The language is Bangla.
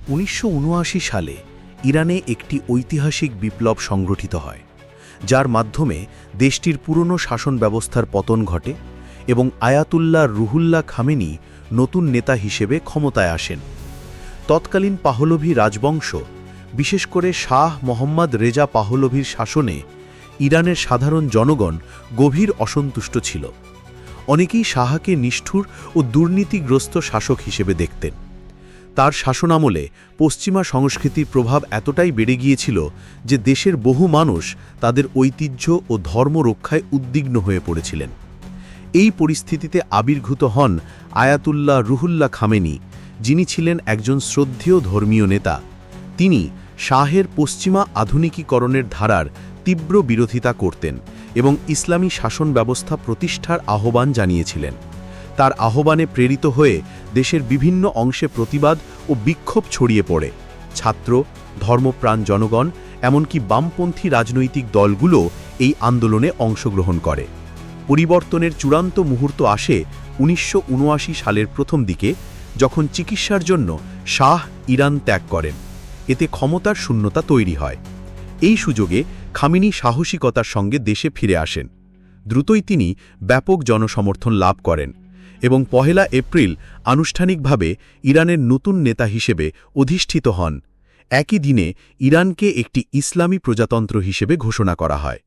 1979 সালে ইরানে একটি ঐতিহাসিক বিপ্লব সংগঠিত হয়, যার মাধ্যমে দেশটির পুরনো শাসন ব্যবস্থার পতন ঘটে এবং আয়াতুল্লাহ রুহুল্লাহ খামেনি নতুন নেতা হিসেবে ক্ষমতায় আসেন। তৎকালীন পাহলভি রাজবংশ, বিশেষ করে শাহ মোহাম্মদ রেজা পাহলভির শাসনে ইরানের সাধারণ জনগণ গভীর অসন্তুষ্ট ছিল। অনেকেই শাহকে নিষ্ঠুর ও দুর্নীতিগ্রস্ত শাসক হিসেবে দেখতেন। তার শাসনামলে পশ্চিমা সংস্কৃতির প্রভাব এতটাই বেড়ে গিয়েছিল যে দেশের বহু মানুষ তাদের ঐতিহ্য ও ধর্ম রক্ষায় উদ্বিগ্ন হয়ে পড়েছিলেন। এই পরিস্থিতিতে আবির্ভূত হন আয়াতুল্লাহ রুহুল্লাহ খামেনি, যিনি ছিলেন একজন শ্রদ্ধেয় ধর্মীয় নেতা। তিনি শাহের পশ্চিমা আধুনিকীকরণের ধারার তীব্র বিরোধিতা করতেন এবং ইসলামী শাসন ব্যবস্থা প্রতিষ্ঠার আহ্বান জানিয়েছিলেন। তার আহ্বানে প্রেরিত হয়ে দেশের বিভিন্ন অংশে প্রতিবাদ ও বিক্ষোভ ছড়িয়ে পড়ে। ছাত্র, ধর্মপ্রাণ জনগণ, এমনকি বামপন্থী রাজনৈতিক দলগুলো এই আন্দোলনে অংশগ্রহণ করে। পরিবর্তনের চূড়ান্ত মুহূর্ত আসে 1979 সালের প্রথম দিকে, যখন চিকিৎসার জন্য শাহ ইরান ত্যাগ করেন। এতে ক্ষমতার শূন্যতা তৈরি হয়। এই সুযোগে খামেনি সাহসিকতার সঙ্গে দেশে ফিরে আসেন। দ্রুতই তিনি ব্যাপক জনসমর্থন লাভ করেন এবং 1 এপ্রিল আনুষ্ঠানিকভাবে ইরানের নতুন নেতা হিসেবে অধিষ্ঠিত হন। একই দিনে ইরানকে একটি ইসলামী প্রজাতন্ত্র হিসেবে ঘোষণা করা হয়।